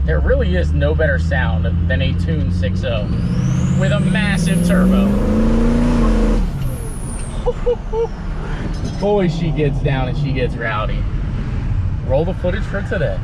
There really is no better sound than a tuned 6.0 with a massive turbo. Boy, she gets down and she gets rowdy. Roll the footage for today.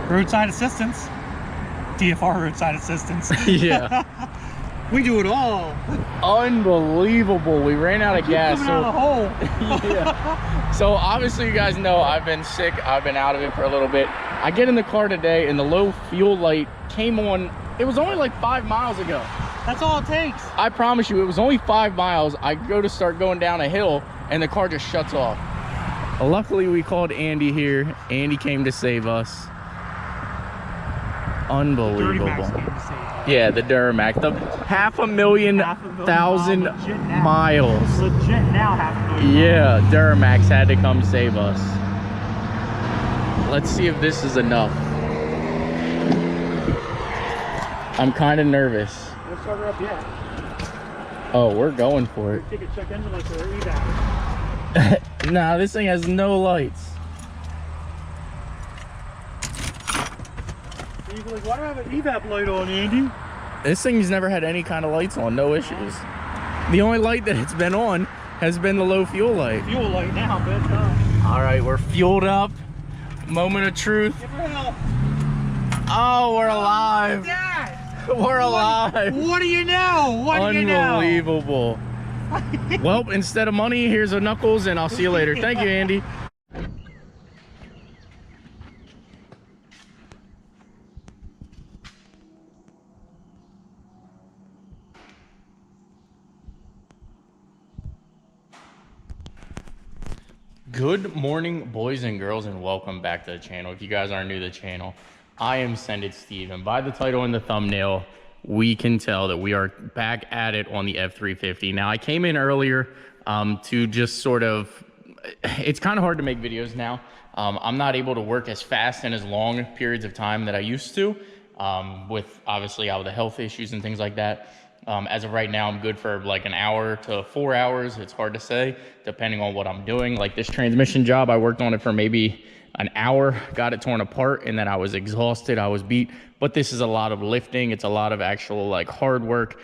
Roadside assistance. DFR roadside assistance. Yeah. We do it all. Unbelievable. We ran out of gas. Coming out of the hole. Yeah. So obviously you guys know I've been sick. I've been out of it for a little bit. I get in the car today and the low fuel light came on. It was only like 5 miles ago. That's all it takes. I promise you, it was only 5 miles. I go to start going down a hill and the car just shuts off. Luckily we called Andy here. Andy came to save us. Unbelievable. Yeah, the Duramax, the 500,000 miles. Legit now 500,000. Yeah, Duramax had to come save us. Let's see if this is enough. I'm kind of nervous. Let's start her up yet. Oh, we're going for it. Take a check engine like the evac. Nah, this thing has no lights. Like, why do I have an evap light on, Andy? This thing's never had any kind of lights on, no issues. The only light that it's been on has been the low fuel light. Fuel light now, bedtime. All right, we're fueled up. Moment of truth. Give her hell. Oh, we're alive. Dad! We're alive. What do you know? What do you know? Unbelievable. Well, instead of money, here's a knuckles, and I'll see you later. Thank you, Andy. Good morning, boys and girls, and welcome back to the channel. If you guys aren't new to the channel, I am Sended Steve, and by the title and the thumbnail, we can tell that we are back at it on the F350. Now, I came in earlier to just sort of, it's kind of hard to make videos now. I'm not able to work as fast and as long periods of time that I used to, with obviously all the health issues and things like that. As of right now, I'm good for like an hour to 4 hours. It's hard to say, depending on what I'm doing. Like this transmission job, I worked on it for maybe an hour, got it torn apart, and then I was exhausted, I was beat. But this is a lot of lifting. It's a lot of actual like hard work.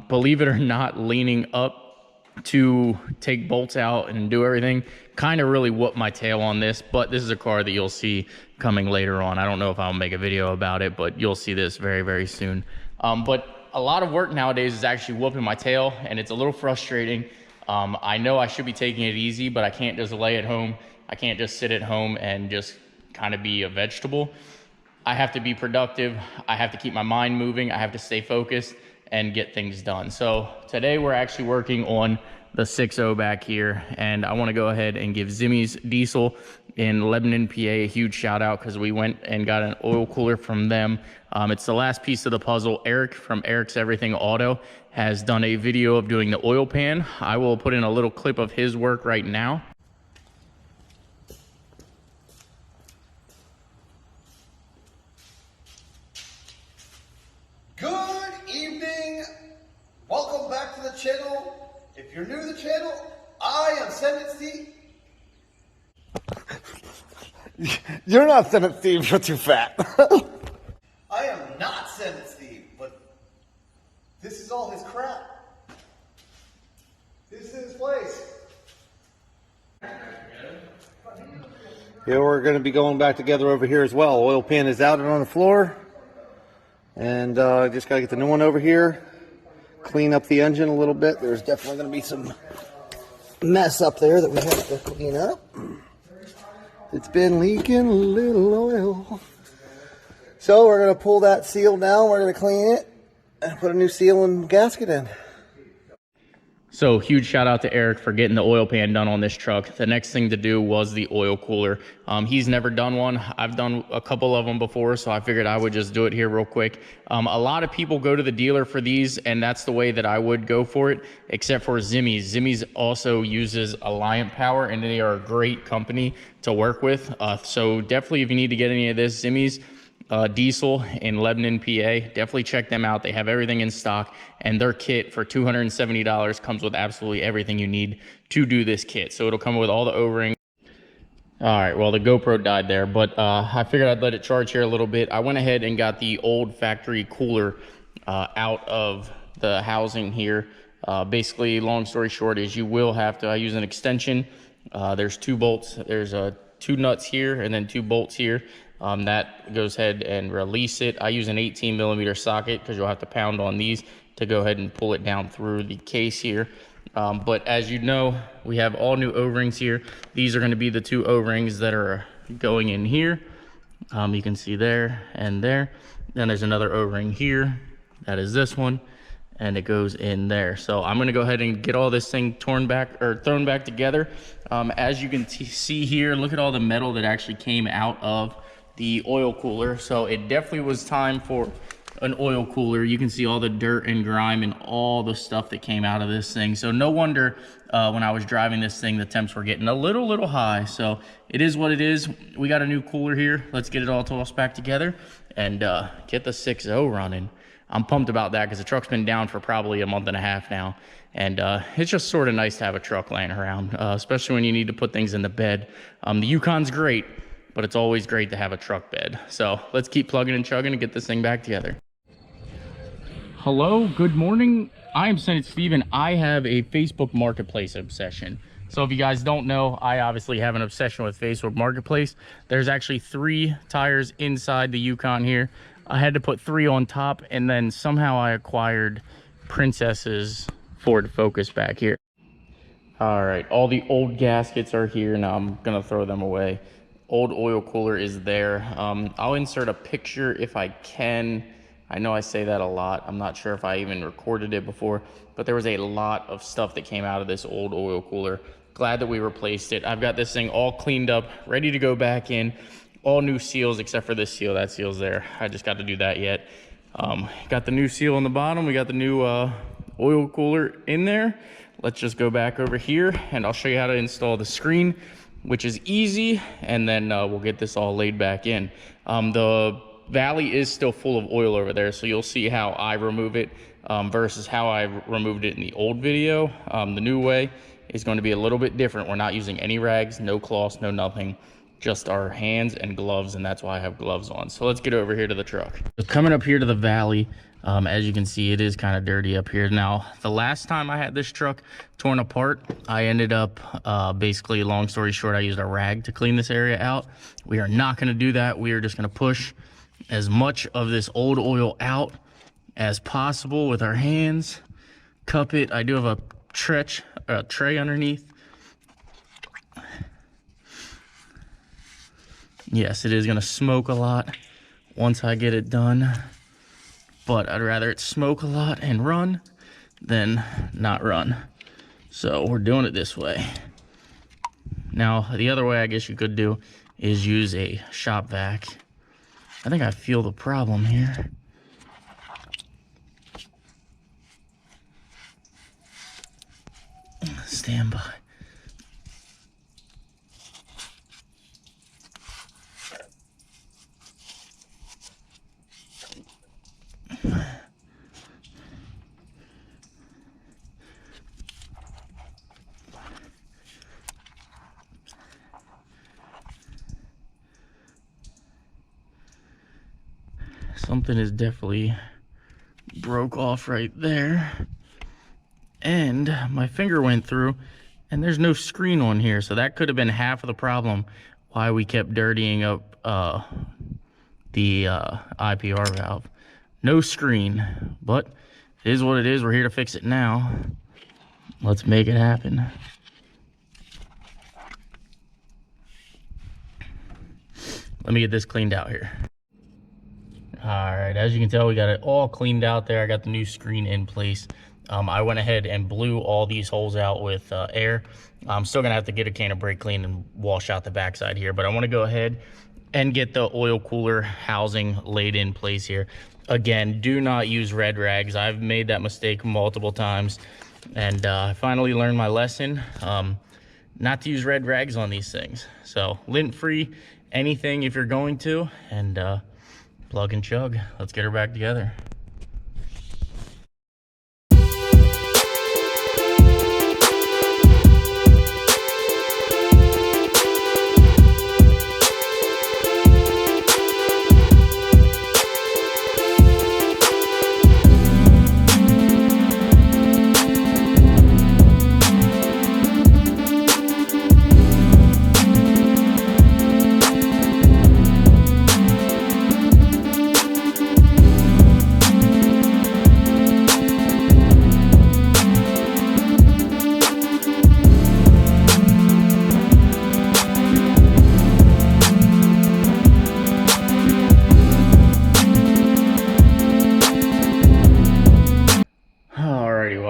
Believe it or not, leaning up to take bolts out and do everything kind of really whooped my tail on this. But this is a car that you'll see coming later on. I don't know if I'll make a video about it, but you'll see this very, very soon. But a lot of work nowadays is actually whooping my tail, and it's a little frustrating. I know I should be taking it easy, but I can't just lay at home. I can't just sit at home and just kind of be a vegetable. I have to be productive. I have to keep my mind moving. I have to stay focused and get things done. So today we're actually working on the 6.0 back here, and I want to go ahead and give Zimmy's Diesel in Lebanon, PA. A huge shout out because we went and got an oil cooler from them. It's the last piece of the puzzle. Eric from Eric's Everything Auto has done a video of doing the oil pan. I will put in a little clip of his work right now. Good evening. Welcome back to the channel. If you're new to the channel, I am Senate Steve. You're not Senate Steve, you're too fat. I am not Senate Steve, but this is all his crap. This is his place. Yeah, we're going to be going back together over here as well. Oil pan is out and on the floor. And just got to get the new one over here. Clean up the engine a little bit. There's definitely going to be some mess up there that we have to clean up. It's been leaking a little oil. So we're going to pull that seal down. We're going to clean it and put a new seal and gasket in. So huge shout out to Eric for getting the oil pan done on this truck. The next thing to do was the oil cooler. He's never done one. I've done a couple of them before, so I figured I would just do it here real quick. A lot of people go to the dealer for these, and that's the way that I would go for it, except for Zimmy's. Zimmy's also uses Alliant Power, and they are a great company to work with. So definitely if you need to get any of this, Zimmy's diesel in Lebanon, PA, definitely check them out. They have everything in stock, and their kit for $270 comes with absolutely everything you need to do this kit. So it'll come with all the O-rings. All right, well, the GoPro died there, but I figured I'd let it charge here a little bit. I went ahead and got the old factory cooler out of the housing here. Basically, long story short is you will have to use an extension. There's 2 bolts. There's 2 nuts here and then 2 bolts here. That goes ahead and release it. I use an 18mm socket because you'll have to pound on these to go ahead and pull it down through the case here. But as you know, we have all new O-rings here. These are going to be the 2 O-rings that are going in here. You can see there and there. Then there's another O-ring here. That is this one. And it goes in there. So I'm going to go ahead and get all this thing thrown back together. As you can see here, look at all the metal that actually came out of the oil cooler. So it definitely was time for an oil cooler. You can see all the dirt and grime and all the stuff that came out of this thing. So no wonder when I was driving this thing, the temps were getting a little high. So it is what it is. We got a new cooler here. Let's get it all tossed back together and get the 6.0 running. I'm pumped about that because the truck's been down for probably a month and a half now. And it's just sort of nice to have a truck laying around, especially when you need to put things in the bed. The Yukon's great, but it's always great to have a truck bed. So let's keep plugging and chugging and get this thing back together. Hello, good morning. I am Senate Steve, and I have a Facebook Marketplace obsession. So if you guys don't know, I obviously have an obsession with Facebook Marketplace. There's actually 3 tires inside the Yukon here. I had to put 3 on top, and then somehow I acquired Princess's Ford Focus back here. All right, all the old gaskets are here. Now I'm gonna throw them away. Old oil cooler is there. I'll insert a picture if I can. I know I say that a lot. I'm not sure if I even recorded it before, but there was a lot of stuff that came out of this old oil cooler. Glad that we replaced it. I've got this thing all cleaned up, ready to go back in. All new seals except for this seal. That seal's there. I just got to do that yet. Got the new seal on the bottom. We got the new oil cooler in there. Let's just go back over here and I'll show you how to install the screen, which is easy, and then we'll get this all laid back in. The valley is still full of oil over there, so you'll see how I remove it versus how I removed it in the old video. The new way is going to be a little bit different. We're not using any rags, no cloths, no nothing, just our hands and gloves, and that's why I have gloves on. So let's get over here to the truck. So coming up here to the valley, as you can see, it is kind of dirty up here. Now, the last time I had this truck torn apart, I ended up, basically, long story short, I used a rag to clean this area out. We are not going to do that. We are just going to push as much of this old oil out as possible with our hands. Cup it. I do have a tray underneath. Yes, it is going to smoke a lot once I get it done, but I'd rather it smoke a lot and run than not run. So we're doing it this way. Now, the other way I guess you could do is use a shop vac. I think I feel the problem here. Stand by. Something is definitely broke off right there. And my finger went through and there's no screen on here. So that could have been half of the problem why we kept dirtying up the IPR valve. No screen, but it is what it is. We're here to fix it now. Let's make it happen. Let me get this cleaned out here. All right, as you can tell, we got it all cleaned out there. I got the new screen in place. I went ahead and blew all these holes out with air. I'm still gonna have to get a can of brake clean and wash out the backside here, but I wanna go ahead and get the oil cooler housing laid in place here. Again, do not use red rags. I've made that mistake multiple times, and I finally learned my lesson, not to use red rags on these things. So lint-free, anything if you're going to, and plug and chug. Let's get her back together.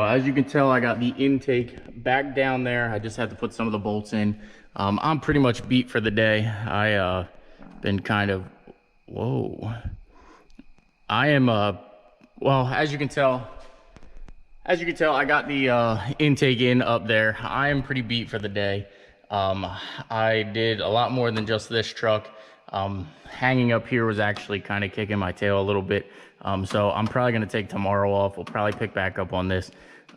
As you can tell, I got the intake back down there. I just had to put some of the bolts in. I'm pretty much beat for the day. I been kind of, whoa. I am, well, as you can tell, I got the intake in up there. I am pretty beat for the day. I did a lot more than just this truck. Hanging up here was actually kind of kicking my tail a little bit. So I'm probably going to take tomorrow off. We'll probably pick back up on this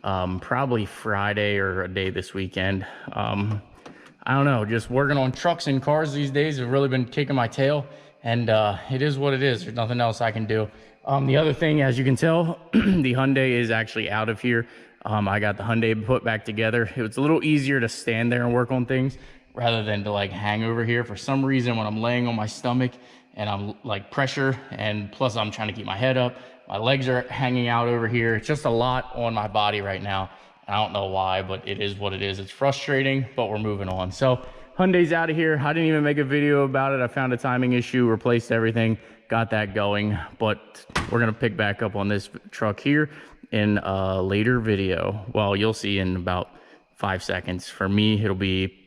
probably Friday or a day this weekend. I don't know, just working on trucks and cars these days have really been kicking my tail, and it is what it is. There's nothing else I can do. The other thing, as you can tell, the Hyundai is actually out of here. I got the Hyundai put back together. It was a little easier to stand there and work on things rather than to like hang over here. For some reason, when I'm laying on my stomach and I'm like pressure, and plus I'm trying to keep my head up, my legs are hanging out over here. It's just a lot on my body right now. I don't know why, but it is what it is. It's frustrating, but we're moving on. So Hyundai's out of here. I didn't even make a video about it. I found a timing issue, replaced everything, got that going, but we're gonna pick back up on this truck here in a later video. Well, you'll see in about 5 seconds. For me, it'll be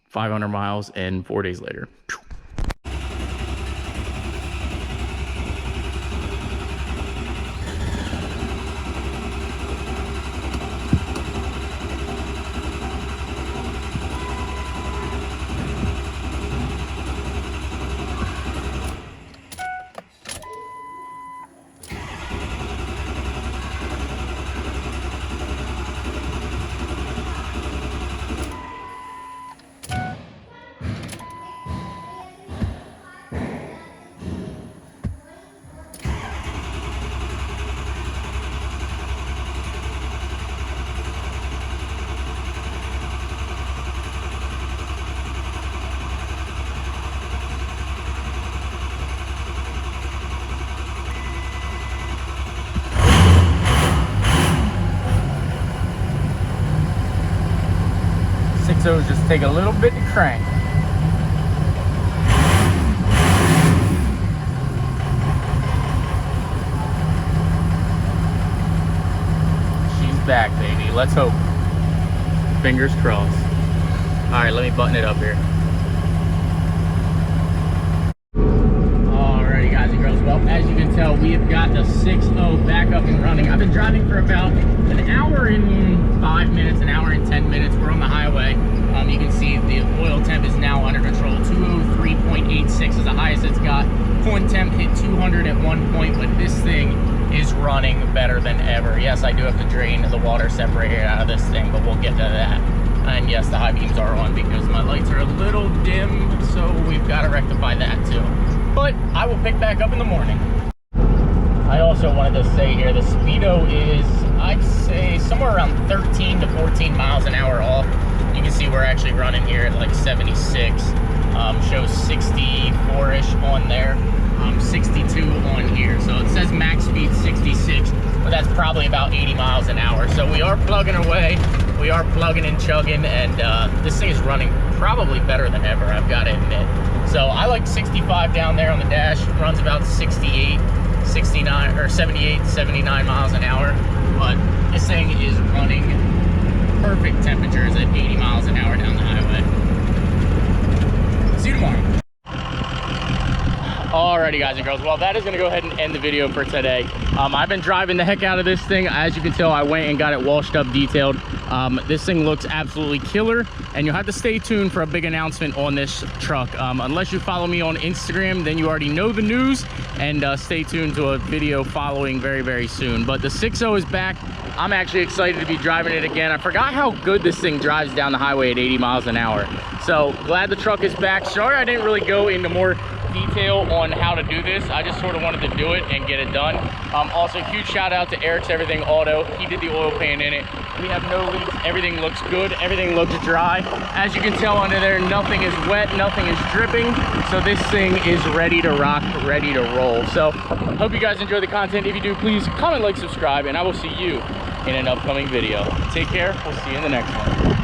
500 miles and 4 days later. So just take a little bit to crank. She's back, baby. Let's hope. Fingers crossed. All right, let me button it up here. Alrighty, guys and girls. Well, as you can tell, we have got the 6.0 back up and running. I've been driving for about an hour and 5 minutes, an hour and 10 minutes. We're on the highway. You can see the oil temp is now under control. 203.86 is the highest it's got. Coolant temp hit 200 at one point, but this thing is running better than ever. Yes, I do have to drain the water separator out of this thing, but we'll get to that. And yes, the high beams are on because my lights are a little dim, so we've got to rectify that too. But I will pick back up in the morning. I also wanted to say here, the speedo is, I'd say, somewhere around 13 to 14 miles an hour off. You can see we're actually running here at like 76. Shows 64-ish on there. 62 on here. So it says max speed 66, but that's probably about 80 miles an hour. So we are plugging away. We are plugging and chugging, and this thing is running probably better than ever, I've got to admit. So I like 65 down there on the dash. It runs about 68, 69, or 78, 79 miles an hour. But this thing is running perfect temperatures at 80 miles an hour down the highway. See you tomorrow. Alrighty, guys and girls, well, that is going to go ahead and end the video for today. I've been driving the heck out of this thing. As you can tell, I went and got it washed up, detailed. This thing looks absolutely killer, and you'll have to stay tuned for a big announcement on this truck. Unless you follow me on Instagram, then you already know the news, and stay tuned to a video following very, very soon. But the 6.0 is back. I'm actually excited to be driving it again. I forgot how good this thing drives down the highway at 80 miles an hour. So glad the truck is back. Sorry I didn't really go into more detail on how to do this. I just sort of wanted to do it and get it done. Also, huge shout out to Eric's Everything Auto. He did the oil pan in it. We have no leaks. Everything looks good. Everything looks dry. As you can tell under there, nothing is wet, nothing is dripping. So this thing is ready to rock, ready to roll. So hope you guys enjoy the content. If you do, please comment, like, subscribe, and I will see you in an upcoming video. Take care. We'll see you in the next one.